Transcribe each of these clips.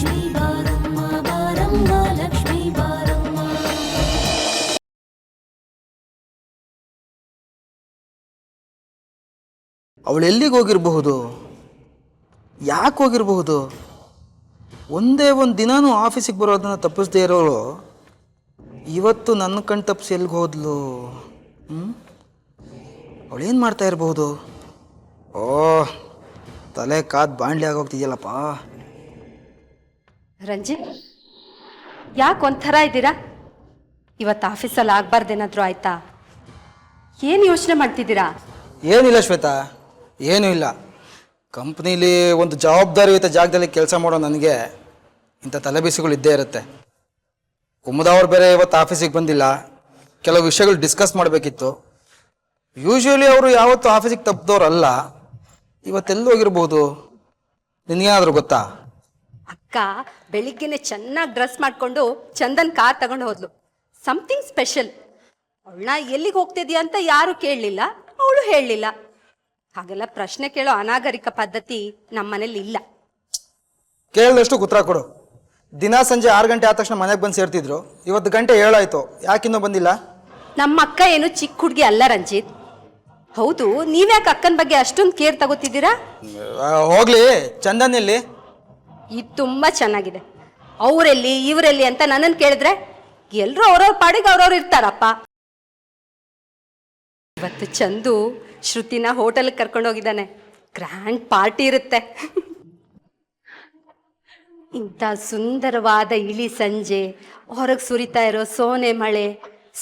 ಲಕ್ಷ್ಮೀ ಬಾರಮ್ಮ ಬಾರಮ್ಮ ಲಕ್ಷ್ಮೀ ಬಾರಮ್ಮ. ಅವಳು ಎಲ್ಲಿಗೆ ಹೋಗಿರಬಹುದು, ಯಾಕೆ ಹೋಗಿರಬಹುದು? ಒಂದೇ ಒಂದು ದಿನಾನೂ ಆಫೀಸಿಗೆ ಬರೋದನ್ನು ತಪ್ಪಿಸ್ದೇ ಇರೋಳು ಇವತ್ತು ನನ್ನ ಕಣ್ ತಪ್ಪಿಸಿ ಎಲ್ಲಿಗೆ ಹೋದ್ಲು? ಅವಳೇನು ಮಾಡ್ತಾ ಇರಬಹುದು? ಓ, ತಲೆ ಕಾದು ಬಾಂಡ್ಲಿ ಆಗೋಗ್ತಿದ್ಯಲ್ಲಪ್ಪ. ರಂಜಿತ್, ಯಾಕೆ ಒಂಥರ ಇದ್ದೀರಾ? ಇವತ್ತು ಆಫೀಸಲ್ಲಿ ಆಗಬಾರ್ದೇನಾದರೂ ಆಯ್ತಾ? ಏನು ಯೋಚನೆ ಮಾಡ್ತಿದ್ದೀರಾ? ಏನಿಲ್ಲ ಶ್ವೇತಾ, ಏನೂ ಇಲ್ಲ. ಕಂಪ್ನೀಲಿ ಒಂದು ಜವಾಬ್ದಾರಿಯುತ ಜಾಗದಲ್ಲಿ ಕೆಲಸ ಮಾಡೋ ನನಗೆ ಇಂಥ ತಲೆಬಿಸಿಗಳು ಇದ್ದೇ ಇರುತ್ತೆ. ಕುಮುದವ್ರು ಬೇರೆ ಇವತ್ತು ಆಫೀಸಿಗೆ ಬಂದಿಲ್ಲ, ಕೆಲವು ವಿಷಯಗಳು ಡಿಸ್ಕಸ್ ಮಾಡಬೇಕಿತ್ತು. ಯೂಶ್ವಲಿ ಅವರು ಯಾವತ್ತೂ ಆಫೀಸಿಗೆ ತಪ್ಪಿದವ್ರಲ್ಲ, ಇವತ್ತೆಲ್ಲಿ ಹೋಗಿರ್ಬೋದು? ನಿನಗೇನಾದರೂ ಗೊತ್ತಾ? ಅಕ್ಕ ಬೆಳಿಗ್ಗೆನೆ ಚೆನ್ನಾಗಿ ಡ್ರೆಸ್ ಮಾಡಿಕೊಂಡು ಚಂದನ್ ಕಾರ್ ತಗೊಂಡು ಹೋದ್ಲು. Something special. ಅವಳನ್ನ ಎಲ್ಲಿಗೆ ಹೋಗ್ತಿದ್ಯಾ ಅಂತ ಯಾರು ಕೇಳಲಿಲ್ಲ, ಅವಳು ಹೇಳಲಿಲ್ಲ. ಹಾಗೆಲ್ಲ ಪ್ರಶ್ನೆ ಕೇಳೋ ಅನಾಗರಿಕ ಪದ್ಧತಿ ನಮ್ಮ ಮನೇಲಿ ಇಲ್ಲ. ಕೇಳಿದಷ್ಟು ಉತ್ತರ ಕೊಡು. ದಿನ ಸಂಜೆ 6 ಗಂಟೆ ಆದ ತಕ್ಷಣ ಮನೆಗೆ ಬಂದು ಸೇರ್ತಿದ್ರು, ಇವತ್ತು ಗಂಟೆ 7 ಆಯಿತು, ಯಾಕಿನ್ನೂ ಬಂದಿಲ್ಲ? ನಮ್ಮ ಅಕ್ಕ ಏನು ಚಿಕ್ಕ ಹುಡುಗಿ ಅಲ್ಲ ರಂಜಿತ್. ಹೌದು, ನೀವ್ಯಾಕೆ ಅಕ್ಕನ ಬಗ್ಗೆ ಅಷ್ಟೊಂದು ಕೇರ್ ತಗೋತಿದ್ದೀರಾ? ಹೋಗ್ಲಿ, ಚಂದನ್ ಎಲ್ಲಿ? ಇದು ತುಂಬಾ ಚೆನ್ನಾಗಿದೆ. ಅವರೆಲ್ಲಿ ಇವರೆಲ್ಲಿ ಅಂತ ನನ್ನನ್ನು ಕೇಳಿದ್ರೆ ಎಲ್ಲರೂ ಅವ್ರವ್ರ ಪಾಡಿಗೆ ಅವ್ರವ್ರು ಇರ್ತಾರಪ್ಪ. ಇವತ್ತು ಚಂದು ಶ್ರುತಿನ ಹೋಟೆಲ್ಗೆ ಕರ್ಕೊಂಡು ಹೋಗಿದ್ದಾನೆ. ಗ್ರ್ಯಾಂಡ್ ಪಾರ್ಟಿ ಇರುತ್ತೆ. ಇಂಥ ಸುಂದರವಾದ ಇಳಿ ಸಂಜೆ, ಹೊರಗೆ ಸುರಿತಾ ಇರೋ ಸೋನೆ ಮಳೆ,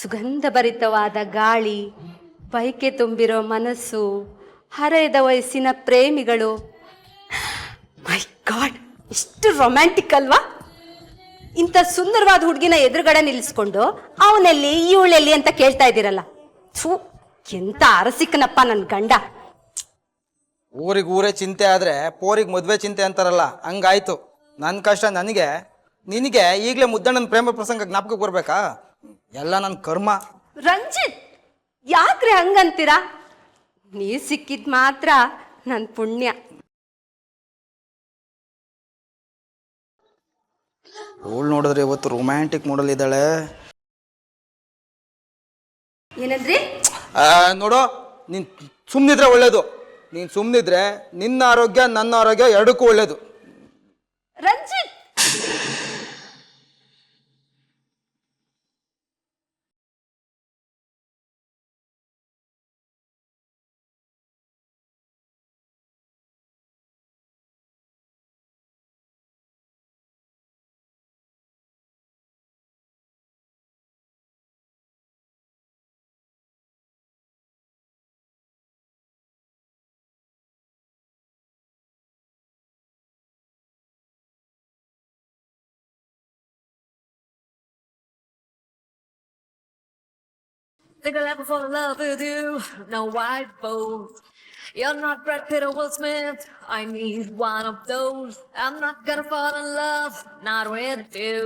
ಸುಗಂಧ ಭರಿತವಾದ ಗಾಳಿ, ಬಯಕೆ ತುಂಬಿರೋ ಮನಸ್ಸು, ಹರೆಯದ ವಯಸ್ಸಿನ ಪ್ರೇಮಿಗಳು. ಮೈ ಗಾಡ್, ಎಷ್ಟು ರೊಮ್ಯಾಂಟಿಕ್ ಅಲ್ವಾ? ಇಂಥ ಸುಂದರವಾದ ಹುಡುಗಿನ ಎದುರುಗಡೆ ನಿಲ್ಲಿಸ್ಕೊಂಡು ಅವನೆಲ್ಲಿ ಇವಳೆಲ್ಲಿ ಅಂತ ಕೇಳ್ತಾ ಇದ್ದೀರಲ್ಲ. ಥೂ, ಎಂತ ಅರಸಿಕನಪ್ಪ ನನ್ನ ಗಂಡ. ಊರಿಗೆ ಊರೇ ಚಿಂತೆ ಆದರೆ ಪೋರಿಗೆ ಮದುವೆ ಚಿಂತೆ ಅಂತಾರಲ್ಲ, ಹಂಗಾಯ್ತು. ನನ್ನ ಕಷ್ಟ ನನಗೆ, ನಿನಗೆ ಈಗಲೇ ಮುದ್ದಣ್ಣನ ಪ್ರೇಮ ಪ್ರಸಂಗ ಜ್ಞಾಪಕಕ್ಕೆ ಬರ್ಬೇಕಾ? ಎಲ್ಲ ನನ್ನ ಕರ್ಮ. ರಂಜಿತ್, ಯಾಕ್ರೆ ಹಂಗಂತೀರಾ? ನೀವ್ ಸಿಕ್ಕಿದ್ ಮಾತ್ರ ನನ್ನ ಪುಣ್ಯ. ಅವಳು ನೋಡಿದ್ರೆ ಇವತ್ತು ರೊಮ್ಯಾಂಟಿಕ್ ಮೂಡಲ್ ಇದ್ದಾಳೆ. ಏನಂದ್ರಿ? ನೋಡೋ, ನೀನು ಸುಮ್ಮನಿದ್ರೆ ಒಳ್ಳೇದು. ನೀನು ಸುಮ್ಮನಿದ್ರೆ ನಿನ್ನ ಆರೋಗ್ಯ ನನ್ನ ಆರೋಗ್ಯ ಎರಡಕ್ಕೂ ಒಳ್ಳೇದು. Ranjit, Think I'll ever fall in love with you. No white boat. You're not Brad Pitt or Will Smith. I need one of those. I'm not gonna fall in love, not with you.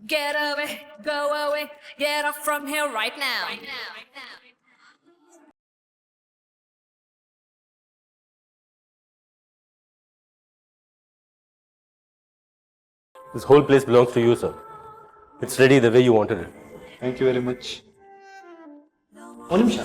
Get away, go away, get off from here right now. This whole place belongs to you, sir. It's ready the way you wanted it. Thank you very much. ಒಂದು ನಿಮಿಷ.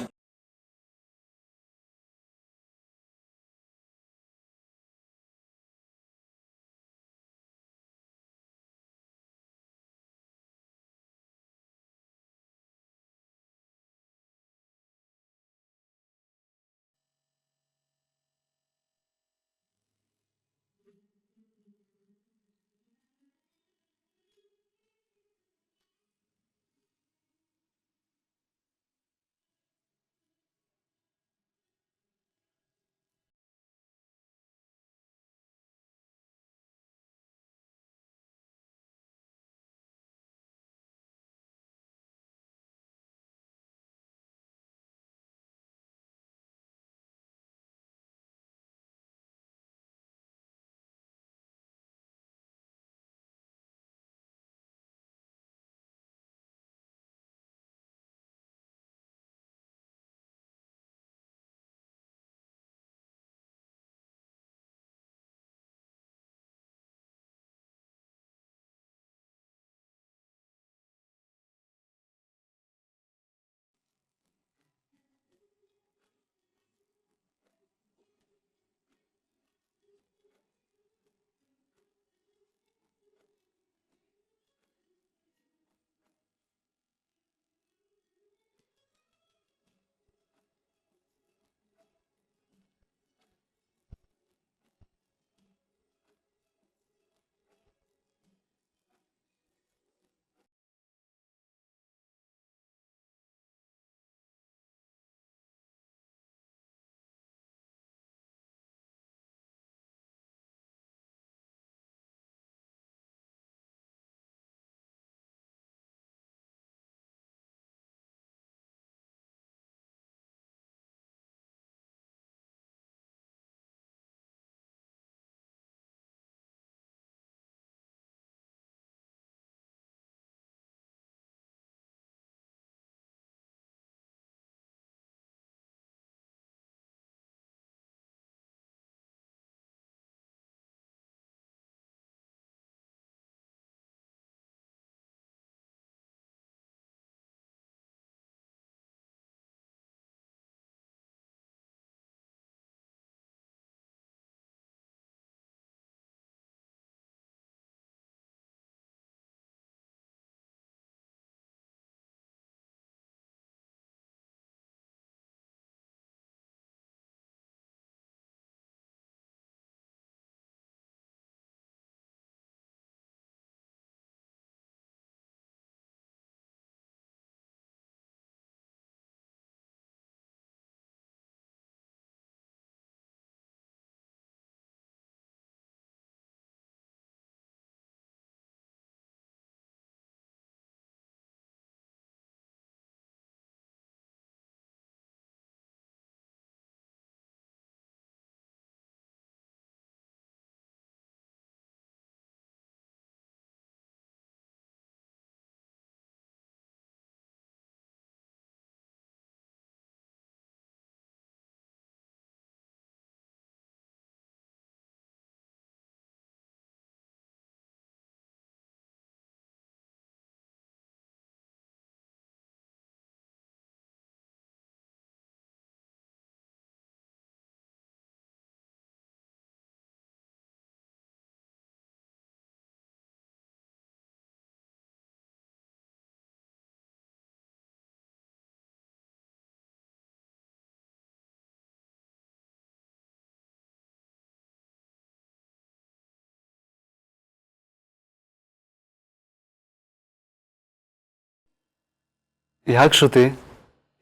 ಯಾಕೆ ಶ್ರುತಿ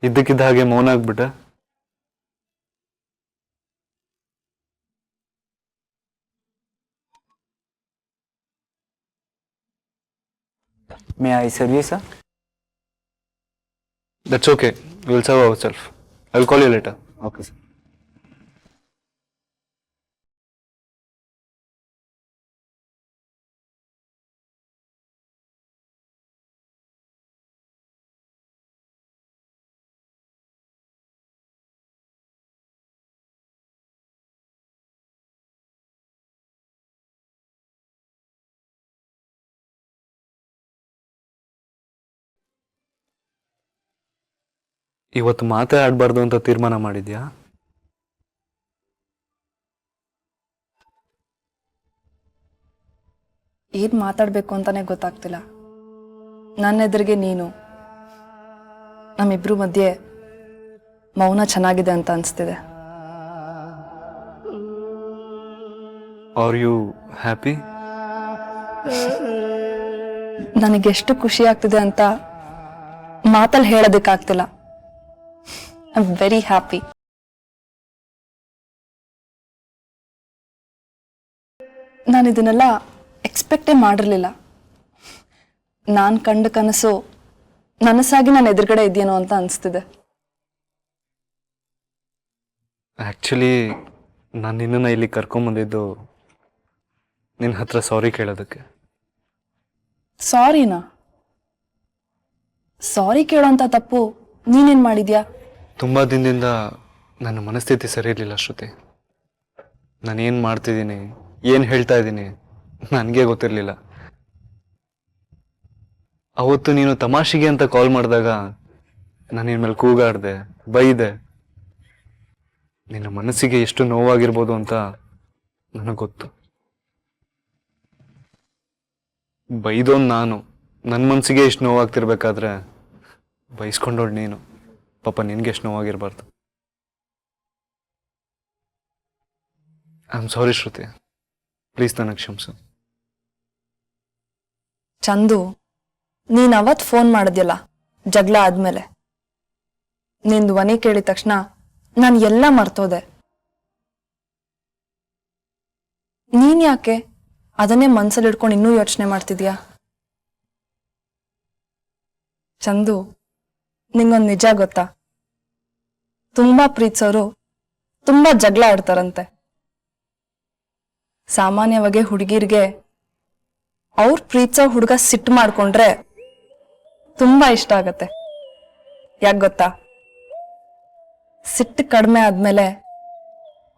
ಇದ್ದಕ್ಕಿದ್ದ ಹಾಗೆ ಮೌನ ಆಗ್ಬಿಟ್ಟ? May I serve you, sir? That's okay. We'll serve ourselves. I'll call you later. Okay, sir. ಇವತ್ತು ಮಾತೇ ಆಡಬಾರ್ದು ಅಂತ ತೀರ್ಮಾನ ಮಾಡಿದ್ಯಾ? ಏನು ಮಾತಾಡಬೇಕು ಅಂತಾನೆ ಗೊತ್ತಾಗ್ತಿಲ್ಲ. ನನ್ನ ಎದುರಿಗೆ ನೀನು, ನಮ್ಮಿಬ್ರು ಮಧ್ಯೆ ಮೌನ ಚೆನ್ನಾಗಿದೆ ಅಂತ ಅನಿಸ್ತಿದೆ. Are you happy? ನನಗೆಷ್ಟು ಖುಷಿ ಆಗ್ತಿದೆ ಅಂತ ಮಾತಲ್ಲಿ ಹೇಳೋದಕ್ಕಾಗ್ತಿಲ್ಲ. I am very happy. ನಾನು ಇದನ್ನೆಲ್ಲ ಎಕ್ಸ್ಪೆಕ್ಟೇ ಮಾಡಿರಲಿಲ್ಲ. ನಾನು ಕಂಡ ಕನಸು ನನಸಾಗಿ ನಾನು ಎದುರುಗಡೆ ಇದೆಯೇನೋ ಅಂತ ಅನಿಸ್ತಿದೆ. ಆ್ಯಕ್ಚುಲಿ ನಾನು ನಿನ್ನನ್ನು ಇಲ್ಲಿ ಕರ್ಕೊಂಬಂದಿದ್ದು ನಿನ್ನ ಹತ್ರ ಸಾರಿ ಕೇಳೋದಕ್ಕೆ. ಸಾರಿನಾ? ಸಾರಿ ಕೇಳೋಂಥ ತಪ್ಪು ನೀನೇನು ಮಾಡಿದ್ಯಾ? ತುಂಬ ದಿನದಿಂದ ನನ್ನ ಮನಸ್ಥಿತಿ ಸರಿ ಇರಲಿಲ್ಲ ಶ್ರುತಿ. ನಾನೇನು ಮಾಡ್ತಿದ್ದೀನಿ, ಏನು ಹೇಳ್ತಾ ಇದ್ದೀನಿ ನನಗೆ ಗೊತ್ತಿರಲಿಲ್ಲ. ಅವತ್ತು ನೀನು ತಮಾಷೆಗೆ ಅಂತ ಕಾಲ್ ಮಾಡಿದಾಗ ನಾನು ನಿನ್ನ ಮೇಲೆ ಕೂಗಾಡಿದೆ, ಬೈದೆ. ನಿನ್ನ ಮನಸ್ಸಿಗೆ ಎಷ್ಟು ನೋವಾಗಿರ್ಬೋದು ಅಂತ ನನಗೆ ಗೊತ್ತು. ಬೈದೋನ್ ನಾನು, ನನ್ನ ಮನಸ್ಸಿಗೆ ಎಷ್ಟು ನೋವಾಗ್ತಿರ್ಬೇಕಾದ್ರೆ ಬೈಸ್ಕೊಂಡೋಳು ನೀನು. ಪಾಪ ನಿನಗೆ ಎಷ್ಟು ನೋವಾಗಿರ್ಬಾರ್ದು. I am sorry Shruti, please ನನಗೆ ಕ್ಷಮಿಸು. ಚಂದು, ನೀನು ಅವತ್ತು ಫೋನ್ ಮಾಡಿದ್ಯಲ್ಲ ಜಗಳ ಆದ್ಮೇಲೆ, ನಿನ್ ಧ್ವನಿ ಕೇಳಿದ ತಕ್ಷಣ ನಾನು ಎಲ್ಲ ಮರ್ತೋದೆ. ನೀನ್ ಯಾಕೆ ಅದನ್ನೇ ಮನ್ಸಲ್ಲಿ ಇಟ್ಕೊಂಡು ಇನ್ನೂ ಯೋಚನೆ ಮಾಡ್ತಿದ್ಯಾ? ಚಂದು, ನಿಂಗೊಂದು ನಿಜ ಗೊತ್ತಾ? ತುಂಬಾ ಪ್ರೀತಿಸೋರು ತುಂಬಾ ಜಗಳ ಆಡ್ತಾರಂತೆ. ಸಾಮಾನ್ಯವಾಗಿ ಹುಡುಗಿರ್ಗೆ ಅವ್ರ ಪ್ರೀತಿಸೋ ಹುಡುಗ ಸಿಟ್ಟು ಮಾಡ್ಕೊಂಡ್ರೆ ತುಂಬಾ ಇಷ್ಟ ಆಗತ್ತೆ. ಯಾಕೆ ಗೊತ್ತಾ? ಸಿಟ್ಟು ಕಡಿಮೆ ಆದ್ಮೇಲೆ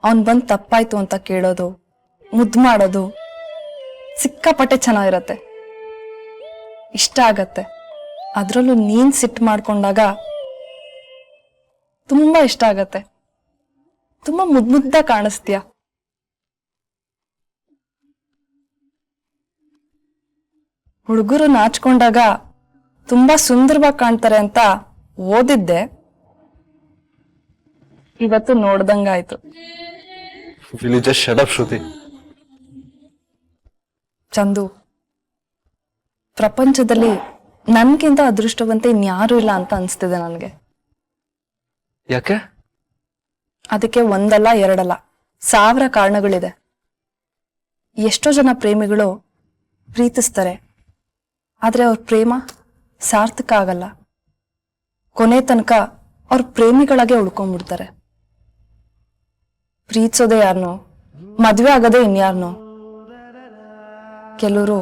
ಅವನ್ ಬಂದ್ ತಪ್ಪಾಯ್ತು ಅಂತ ಕೇಳೋದು, ಮುದ್ದು ಮಾಡೋದು ಸಿಕ್ಕಾಪಟ್ಟೆ ಚೆನ್ನಾಗಿರತ್ತೆ, ಇಷ್ಟ ಆಗತ್ತೆ. ಅದ್ರಲ್ಲೂ ನೀನ್ ಸಿಟ್ಟು ಮಾಡ್ಕೊಂಡಾಗ ತುಂಬಾ ಇಷ್ಟ ಆಗತ್ತೆ. ತುಂಬಾ ಮುದ್ದ ಕಾಣಿಸ್ತೀಯ. ಹುಡುಗರು ನಾಚ್ಕೊಂಡಾಗ ತುಂಬಾ ಸುಂದರವಾಗಿ ಕಾಣ್ತಾರೆ ಅಂತ ಓದಿದ್ದೆ, ಇವತ್ತು ನೋಡ್ದಂಗಾಯ್ತು. Will you just shut up, ಶ್ರುತಿ? ಚಂದು, ಪ್ರಪಂಚದಲ್ಲಿ ನನ್ಗಿಂತ ಅದೃಷ್ಟವಂತ ಇನ್ಯಾರೂ ಇಲ್ಲ ಅಂತ ಅನ್ಸ್ತಿದೆ ನನಗೆ. ಯಾಕೆ? ಅದಕ್ಕೆ ಒಂದಲ್ಲ ಎರಡಲ್ಲ 1000 ಕಾರಣಗಳಿದೆ. ಎಷ್ಟೋ ಜನ ಪ್ರೇಮಿಗಳು ಪ್ರೀತಿಸ್ತಾರೆ, ಆದ್ರೆ ಅವ್ರ ಪ್ರೇಮ ಸಾರ್ಥಕ ಆಗಲ್ಲ. ಕೊನೆ ತನಕ ಅವ್ರ ಪ್ರೇಮಿಗಳಾಗೆ ಉಳ್ಕೊಂಡ್ಬಿಡ್ತಾರೆ. ಪ್ರೀತಿಸೋದೇ ಯಾರನೋ, ಮದ್ವೆ ಆಗೋದೇ ಇನ್ಯಾರನೋ. ಕೆಲವರು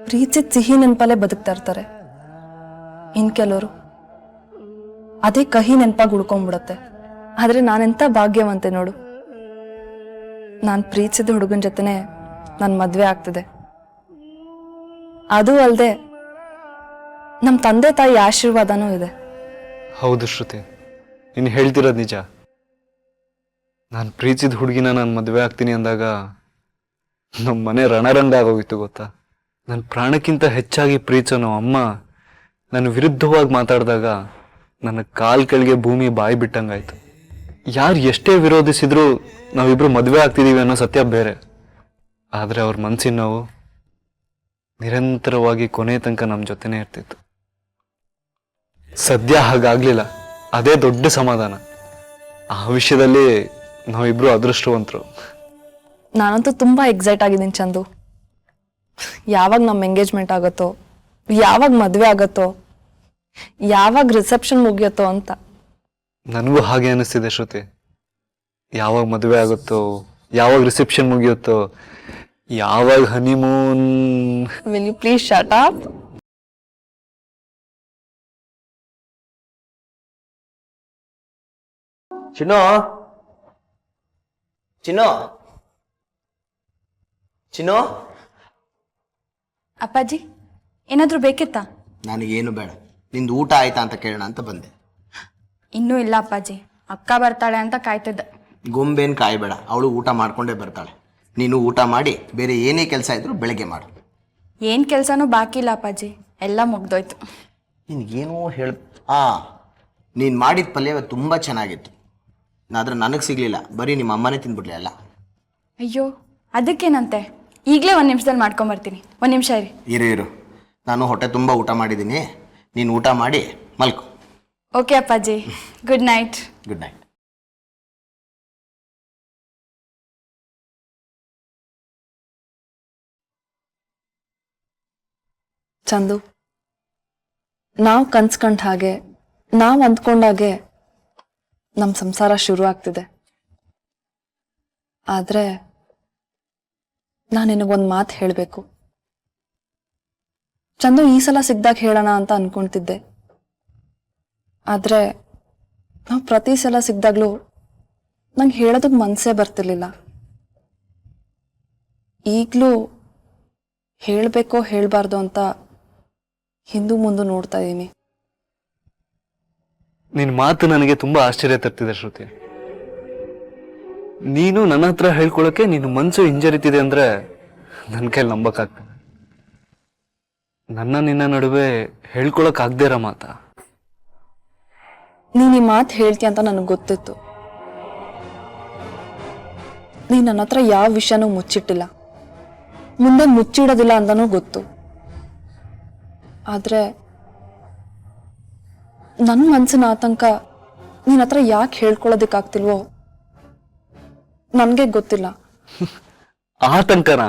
ಪ್ರೀತಿಸಿದ ಸಿಹಿ ನೆನಪಲ್ಲೇ ಬದುಕ್ತಾ ಇರ್ತಾರೆ. ಇನ್ ಕೆಲವರು ಅದೇ ಕಹಿ ನೆನಪಾಗಿ ಉಳ್ಕೊಂಡ್ಬಿಡತ್ತೆ. ಆದ್ರೆ ನಾನೆಂತ ಭಾಗ್ಯವಂತೆ ನೋಡು, ನಾನ್ ಪ್ರೀತಿಸಿದ ಹುಡುಗನ ಜೊತೆನೆ ನನ್ ಮದ್ವೆ ಆಗ್ತಿದೆ. ಅದು ಅಲ್ಲದೆ ನಮ್ ತಂದೆ ತಾಯಿ ಆಶೀರ್ವಾದನೂ ಇದೆ. ಹೌದು ಶ್ರುತಿ, ನೀನು ಹೇಳ್ತಿರೋದು ನಿಜ. ನಾನು ಪ್ರೀತಿಸಿದ ಹುಡುಗಿನ ನಾನು ಮದುವೆ ಆಗ್ತೀನಿ ಅಂದಾಗ ನಮ್ಮ ಮನೆ ರಣರಂಗ ಆಗೋಗಿತ್ತು ಗೊತ್ತಾ. ನನ್ನ ಪ್ರಾಣಕ್ಕಿಂತ ಹೆಚ್ಚಾಗಿ ಪ್ರೀತಿಸೋ ಅಮ್ಮ ನನ್ನ ವಿರುದ್ಧವಾಗಿ ಮಾತಾಡಿದಾಗ ನನ್ನ ಕಾಲ್ ಕೆಳಗೆ ಭೂಮಿ ಬಾಯಿ ಬಿಟ್ಟಂಗಾಯ್ತು. ಯಾರು ಎಷ್ಟೇ ವಿರೋಧಿಸಿದ್ರು ನಾವಿಬ್ರು ಮದುವೆ ಆಗ್ತಿದೀವಿ ಅನ್ನೋ ಸತ್ಯ ಬೇರೆ. ಆದರೆ ಅವ್ರ ಮನಸ್ಸಿನ ನೋವು ನಿರಂತರವಾಗಿ ಕೊನೆ ತನಕ ನಮ್ಮ ಜೊತೆನೇ ಇರ್ತಿತ್ತು. ಸದ್ಯ ಹಾಗಾಗ್ಲಿಲ್ಲ, ಅದೇ ದೊಡ್ಡ ಸಮಾಧಾನ. ಆ ವಿಷಯದಲ್ಲಿ ನಾವಿಬ್ರು ಅದೃಷ್ಟವಂತರು. ನಾನಂತೂ ತುಂಬ ಎಕ್ಸೈಟ್ ಆಗಿದ್ದೀನಿ ಚಂದು. ಯಾವಾಗ ನಮ್ಮ ಎಂಗೇಜ್ಮೆಂಟ್ ಆಗುತ್ತೋ, ಯಾವಾಗ ಮದುವೆ ಆಗುತ್ತೋ, ಯಾವಾಗ ರಿಸೆಪ್ಷನ್ ಮುಗಿಯುತ್ತೋ ಅಂತ. ನನಗೂ ಹಾಗೆ ಅನಿಸ್ತಿದೆ ಶ್ರುತಿ. ಯಾವಾಗ ಮದುವೆ ಆಗುತ್ತೋ, ಯಾವಾಗ ರಿಸೆಪ್ಷನ್ ಮುಗಿಯುತ್ತೋ, ಯಾವಾಗ honeymoon. Will you please shut up? Chinnu Chinnu Chinnu, ಅಪ್ಪಾಜಿ ಏನಾದರೂ ಬೇಕಿತ್ತಾ? ನನಗೇನು ಬೇಡ, ನಿಂದು ಊಟ ಆಯ್ತಾ ಅಂತ ಕೇಳೋಣ ಅಂತ ಬಂದೆ. ಇನ್ನೂ ಇಲ್ಲ ಅಪ್ಪಾಜಿ, ಅಕ್ಕ ಬರ್ತಾಳೆ ಅಂತ ಕಾಯ್ತಿದ್ದೆ. ಗೊಂಬೇನು ಕಾಯಬೇಡ, ಅವಳು ಊಟ ಮಾಡ್ಕೊಂಡೇ ಬರ್ತಾಳೆ. ನೀನು ಊಟ ಮಾಡಿ ಬೇರೆ ಏನೇ ಕೆಲಸ ಇದ್ರೂ ಬೆಳಗ್ಗೆ ಮಾಡು. ಏನು ಕೆಲಸನೂ ಬಾಕಿ ಇಲ್ಲ ಅಪ್ಪಾಜಿ, ಎಲ್ಲ ಮುಗ್ದೋಯ್ತು. ನಿನಗೇನೋ ನೀನು ಮಾಡಿದ ಪಲ್ಯ ತುಂಬ ಚೆನ್ನಾಗಿತ್ತು. ಆದ್ರೆ ನನಗೆ ಸಿಗಲಿಲ್ಲ, ಬರೀ ನಿಮ್ಮ ಅಮ್ಮನೇ ತಿಂದ್ಬಿಡ್ಲಿ ಅಲ್ಲ. ಅಯ್ಯೋ ಅದಕ್ಕೇನಂತೆ, ಈಗಲೇ ಒಂದು ನಿಮಿಷದಲ್ಲಿ ಮಾಡ್ಕೊಂಬರ್ತೀನಿ. ಒಂದು ನಿಮಿಷ ಇರಿ. ಇರು, ನಾನು ಹೊಟ್ಟೆ ತುಂಬ ಊಟ ಮಾಡಿದ್ದೀನಿ. ನೀನು ಊಟ ಮಾಡಿ ಮಲ್ಕೊ. ಓಕೆ ಅಪ್ಪಾಜಿ, good night. Good night. Chandu, ನಾವು ಕನ್ಸ್ಕೊಂಡ ಹಾಗೆ, ನಾವು ಅಂದ್ಕೊಂಡಾಗೆ ನಮ್ಮ ಸಂಸಾರ ಶುರು ಆಗ್ತಿದೆ. ಆದರೆ ನಾನು ನಿನಗೊಂದು ಮಾತು ಹೇಳಬೇಕು. ಚಂದು ಈ ಸಲ ಸಿಗ್ದಾಗ ಹೇಳೋಣ ಅಂತ ಅನ್ಕೊಂತಿದ್ದೆ. ಆದರೆ ನಾವು ಪ್ರತಿ ಸಲ ಸಿಗ್ದಾಗ್ಲೂ ನಂಗೆ ಹೇಳೋದಕ್ಕೆ ಮನಸ್ಸೇ ಬರ್ತಿರ್ಲಿಲ್ಲ. ಈಗಲೂ ಹೇಳಬೇಕೋ ಹೇಳಬಾರ್ದು ಅಂತ ಹಿಂದೂ ಮುಂದೆ ನೋಡ್ತಾ ಇದ್ದೀನಿ. ನಿನ್ನ ಮಾತು ನನಗೆ ತುಂಬಾ ಆಶ್ಚರ್ಯ ತರ್ತಿದೆ ಶ್ರುತಿ. ನೀನು ನನ್ನ ಹತ್ರ ಹೇಳ್ಕೊಳಕ್ಕೆ ನಿನ್ನ ಮನಸ್ಸು ಹಿಂಜರಿತಿದೆ ಅಂದ್ರೆ ನನ್ನ ಕೈಲಿ ನಂಬಕ್ಕಾಗ್ತದೆ. ನನ್ನ ನಿನ್ನ ನಡುವೆ ಹೇಳ್ಕೊಳಕ್ ಆಗದೆ ಇರೋ ಮಾತಾ? ನೀನು ಈ ಮಾತು ಹೇಳ್ತೀಯ ಅಂತ ನನಗೆ ಗೊತ್ತಿತ್ತು. ನೀನು ನನ್ನ ಹತ್ರ ಯಾವ ವಿಷಯನೂ ಮುಚ್ಚಿಟ್ಟಿಲ್ಲ, ಮುಂದೆ ಮುಚ್ಚಿಡೋದಿಲ್ಲ ಅಂತನೂ ಗೊತ್ತು. ಆದರೆ ನನ್ನ ಮನಸ್ಸಿನ ಆತಂಕ ನಿನ್ನ ಹತ್ರ ಯಾಕೆ ಹೇಳ್ಕೊಳ್ಳೋದಕ್ಕಾಗ್ತಿಲ್ವೋ ನನಗೆ ಗೊತ್ತಿಲ್ಲ. ಆತಂಕನ?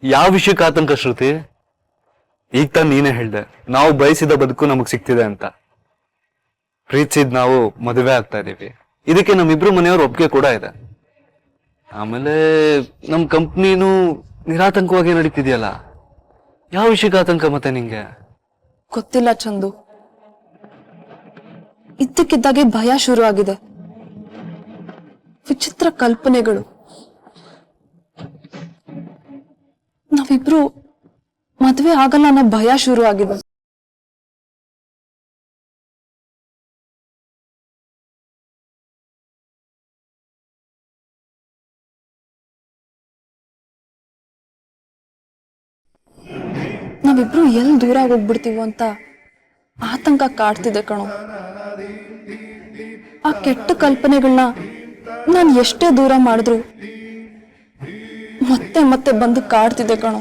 ಯಾವ ವಿಷಯಕ್ಕೆ ಆತಂಕ ಶ್ರುತಿ? ಈಗ ತಾನು ನೀನೇ ಹೇಳ್ದೆ, ನಾವು ಬಯಸಿದ ಬದುಕು ನಮಗ್ ಸಿಗ್ತಿದೆ ಅಂತ. ಪ್ರೀತಿಸಿದ್ ನಾವು ಮದುವೆ ಆಗ್ತಾ ಇದೀವಿ, ಇದಕ್ಕೆ ನಮ್ಮಿಬ್ರು ಮನೆಯವ್ರ ಒಪ್ಪಿಗೆ ಕೂಡ ಇದೆ. ಆಮೇಲೆ ನಮ್ ಕಂಪ್ನಿನೂ ನಿರಾತಂಕವಾಗಿ ನಡೀತಿದೆಯಲ್ಲ, ಯಾವ ವಿಷಯಕ್ಕೆ ಆತಂಕ ಮತ್ತೆ ನಿಂಗೆ? ಗೊತ್ತಿಲ್ಲ ಚಂದು, ಇದ್ದಕ್ಕಿದ್ದಾಗೆ ಭಯ ಶುರು ಆಗಿದೆ. ವಿಚಿತ್ರ ಕಲ್ಪನೆಗಳು. ನಾವಿಬ್ರು ಮದುವೆ ಆಗಲ್ಲ ಅನ್ನೋ ಭಯ ಶುರು ಆಗಿದೆ. ನಾವಿಬ್ರು ಎಲ್ಲಿ ದೂರ ಹೋಗ್ಬಿಡ್ತೀವೋ ಅಂತ ಆತಂಕ ಕಾಡ್ತಿದೆ ಕಣೋ. ಆ ಕೆಟ್ಟ ಕಲ್ಪನೆಗಳನ್ನ ನಾನು ಎಷ್ಟೇ ದೂರ ಮಾಡಿದ್ರು ಮತ್ತೆ ಮತ್ತೆ ಬಂದು ಕಾಡ್ತಿದೆ ಕಣೋ.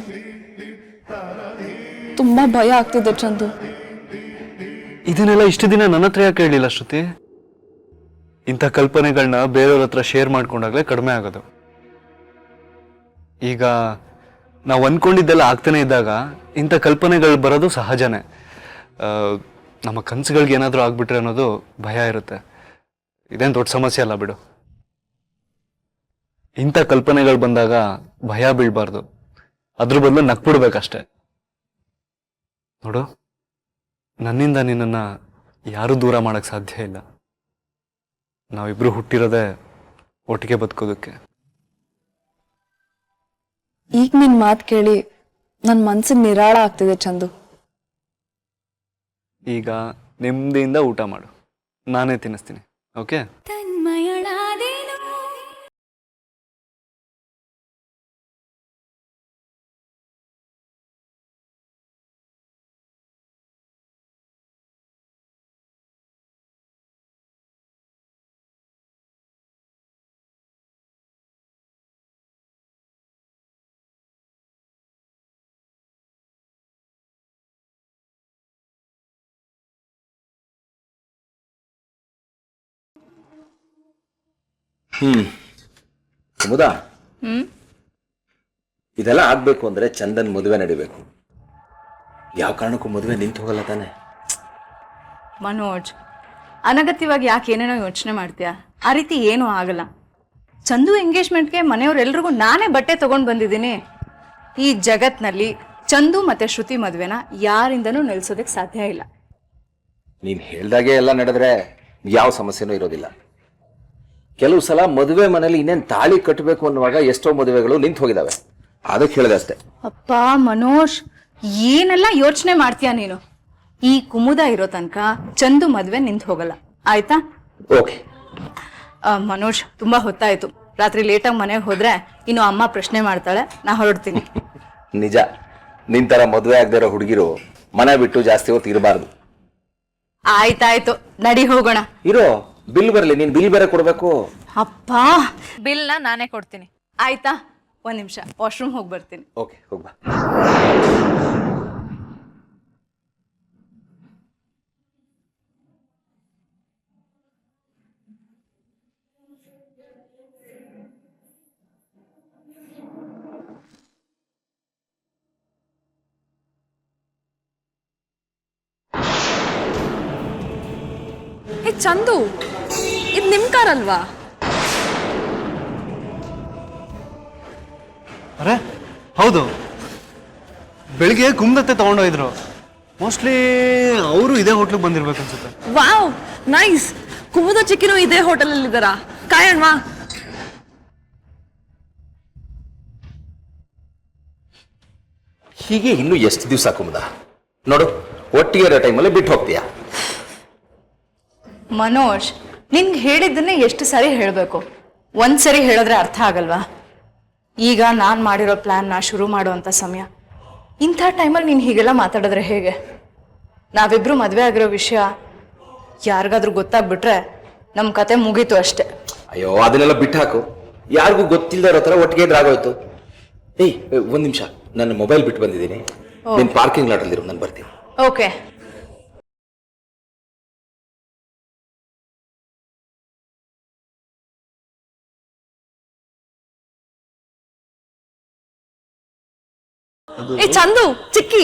ತುಂಬಾ ಭಯ ಆಗ್ತಿದೆ ಚಂದು. ಇದನ್ನೆಲ್ಲ ಇಷ್ಟು ದಿನ ನನ್ನ ಹತ್ರ ಯಾಕೆ ಹೇಳಿಲ್ಲ ಶ್ರುತಿ? ಇಂಥ ಕಲ್ಪನೆಗಳನ್ನ ಬೇರೆಯವ್ರ ಹತ್ರ ಶೇರ್ ಮಾಡ್ಕೊಂಡಾಗ್ಲೇ ಕಡಿಮೆ ಆಗೋದು. ಈಗ ನಾವು ಅನ್ಕೊಂಡಿದ್ದೆಲ್ಲ ಆಗ್ತಾನೆ ಇದ್ದಾಗ ಇಂಥ ಕಲ್ಪನೆಗಳು ಬರೋದು ಸಹಜನೇ. ನಮ್ಮ ಕನಸುಗಳಿಗೆ ಏನಾದರೂ ಆಗ್ಬಿಟ್ರೆ ಅನ್ನೋದು ಭಯ ಇರುತ್ತೆ. ಇದೇನು ದೊಡ್ಡ ಸಮಸ್ಯೆ ಅಲ್ಲ ಬಿಡು. ಇಂಥ ಕಲ್ಪನೆಗಳು ಬಂದಾಗ ಭಯ ಬೀಳ್ಬಾರ್ದು, ಅದ್ರ ಬದಲು ನಕ್ಬಿಡ್ಬೇಕಷ್ಟೆ. ನೋಡು, ನನ್ನಿಂದ ನಿನ್ನನ್ನು ಯಾರೂ ದೂರ ಮಾಡಕ್ ಸಾಧ್ಯ ಇಲ್ಲ. ನಾವಿಬ್ರು ಹುಟ್ಟಿರೋದೇ ಒಟ್ಟಿಗೆ ಬದುಕೋದಕ್ಕೆ. ಈಗ ನಿನ್ ಮಾತು ಕೇಳಿ ನನ್ನ ಮನ್ಸಿಗೆ ನಿರಾಳ ಆಗ್ತಿದೆ ಚಂದು. ಈಗ ನೆಮ್ಮದಿಯಿಂದ ಊಟ ಮಾಡು, ನಾನೇ ತಿನ್ನಿಸ್ತೀನಿ. ಓಕೆ? ಕುಮುದಾ, ಇದೆಲ್ಲ ಆಗ್ಬೇಕು ಅಂದ್ರೆ ಚಂದನ್ ಮದುವೆ ನಡಿಬೇಕು. ಯಾವ ಕಾರಣಕ್ಕೂ ಮದುವೆ ನಿಂತು ಹೋಗಲ್ಲ ತಾನೆ. ಮನೋಜ್, ಅನಗತ್ಯವಾಗಿ ಯಾಕೆ ಏನೇನೋ ಯೋಚನೆ ಮಾಡ್ತೀಯಾ? ಆ ರೀತಿ ಏನೂ ಆಗಲ್ಲ. ಚಂದು ಎಂಗೇಜ್ಮೆಂಟ್ಗೆ ಮನೆಯವರೆಲ್ರಿಗೂ ನಾನೇ ಬಟ್ಟೆ ತಗೊಂಡು ಬಂದಿದ್ದೀನಿ. ಈ ಜಗತ್ನಲ್ಲಿ ಚಂದು ಮತ್ತೆ ಶ್ರುತಿ ಮದುವೆನ ಯಾರಿಂದನೂ ನಿಲ್ಸೋದಕ್ಕೆ ಸಾಧ್ಯ ಇಲ್ಲ. ನೀನ್ ಹೇಳ್ದಾಗೆ ಎಲ್ಲ ನಡೆದ್ರೆ ಯಾವ ಸಮಸ್ಯೆನೂ ಇರೋದಿಲ್ಲ. ಕೆಲವು ಸಲ ಮದುವೆ ಮನೇಲಿ ಇನ್ನೇನ್ ತಾಳಿ ಕಟ್ಟಬೇಕು ಅನ್ನುವಾಗ ಎಷ್ಟೋ ಮದುವೆಗಳು ನಿಂತು ಹೋಗಿದಾವೆ. ಅದಕ್ಕೆ ಹೇಳಿದೆ ಅಷ್ಟೇ. ಅಪ್ಪ ಮನೋಜ್, ಏನೆಲ್ಲ ಯೋಚನೆ ಮಾಡ್ತೀಯ ನೀನು? ಈ ಕುಮುದ ಇರೋ ತನಕ ಚಂದು ಮದುವೆ ನಿಂತು ಹೋಗಲ್ಲ, ಆಯ್ತಾ? ಓಕೆ. ಮನೋಜ್, ತುಂಬಾ ಹೊತ್ತಾಯ್ತು. ರಾತ್ರಿ ಲೇಟಾಗಿ ಮನೆಗೆ ಹೋದ್ರೆ ಇನ್ನು ಅಮ್ಮ ಪ್ರಶ್ನೆ ಮಾಡ್ತಾಳೆ. ನಾ ಹೊರಡ್ತೀನಿ. ನಿಜ, ನಿನ್ ತರ ಮದುವೆ ಆಗದೆ ಇರೋ ಹುಡುಗಿರು ಮನೆ ಬಿಟ್ಟು ಜಾಸ್ತಿ ಹೊತ್ತು ಇರಬಾರ್ದು. ಆಯ್ತಾಯ್ತು, ನಡಿ ಹೋಗೋಣ. ಇರೋ, ಬಿಲ್ ಬರಲಿ. ನೀನ್ ಬಿಲ್ ಬೇರೆ ಕೊಡ್ಬೇಕು. ಅಪ್ಪ, ಬಿಲ್ನ ನಾನೇ ಕೊಡ್ತೀನಿ, ಆಯ್ತಾ? ಒಂದ್ ನಿಮಿಷ, ವಾಶ್ರೂಮ್ ಹೋಗಿ ಬರ್ತೀನಿ. ಓಕೆ, ಹೋಗ್ಬಾ. ಏ ಚಂದು, ಇದು ನಿಮ್ ಕಾರ್ ಅಲ್ವಾ? ಅರೆ ಹೌದು, ಬೆಳಿಗ್ಗೆ ಕುಂದತ್ತೆ ತಗೊಂಡೋಗಿದ್ರು. ಮೋಸ್ಟ್ಲಿ ಅವರು ಇದೇ ಹೋಟ್ಲಿಗೆ ಬಂದಿರ್ಬೇಕು ಅನ್ಸುತ್ತೆ. Wow, nice. ಕುಮುದ ಚಿಕ್ಕಿನೂ ಇದೇ ಹೋಟೆಲ್ ಅಲ್ಲಿ ಇದ್ದಾರಾ? ಕಾಯಣ್ವಾ. ಹೀಗೆ ಇನ್ನು ಎಷ್ಟು ದಿವಸ ಕುಮುದ? ನೋಡು, ಒಟ್ಟಿಗೆ ಇರೋ ಟೈಮಲ್ಲಿ ಬಿಟ್ಟು ಹೋಗ್ತೀಯಾ? ಮನೋಜ್, ನಿನ್ಗೆ ಹೇಳಿದ್ದನ್ನೇ ಎಷ್ಟು ಸರಿ ಹೇಳಬೇಕು? ಒಂದ್ಸರಿ ಹೇಳಿದ್ರೆ ಅರ್ಥ ಆಗಲ್ವಾ? ಈಗ ನಾನು ಮಾಡಿರೋ ಪ್ಲ್ಯಾನ್ನ ಶುರು ಮಾಡುವಂಥ ಸಮಯ. ಇಂಥ ಟೈಮಲ್ಲಿ ನೀನು ಹೀಗೆಲ್ಲ ಮಾತಾಡಿದ್ರೆ ಹೇಗೆ? ನಾವಿಬ್ರು ಮದುವೆ ಆಗಿರೋ ವಿಷಯ ಯಾರಿಗಾದ್ರೂ ಗೊತ್ತಾಗ್ಬಿಟ್ರೆ ನಮ್ಮ ಕತೆ ಮುಗೀತು ಅಷ್ಟೆ. ಅಯ್ಯೋ, ಅದನ್ನೆಲ್ಲ ಬಿಟ್ಟು ಹಾಕು. ಯಾರಿಗೂ ಗೊತ್ತಿಲ್ಲದೆ ಇರೋ ಥರ ಒಟ್ಟಿಗೆ ಇದ್ರೆ ಆಗೋಯ್ತು. ಏಯ್, ಒಂದು ನಿಮಿಷ, ನನ್ನ ಮೊಬೈಲ್ ಬಿಟ್ಟು ಬಂದಿದ್ದೀನಿ. ನಿನ್ನ ಪಾರ್ಕಿಂಗ್ ಲಾಟಲ್ಲಿರು, ನಾನು ಬರ್ತೀನಿ. ಓಕೆ. ಏ ಚಂದು, ಚಿಕ್ಕಿ,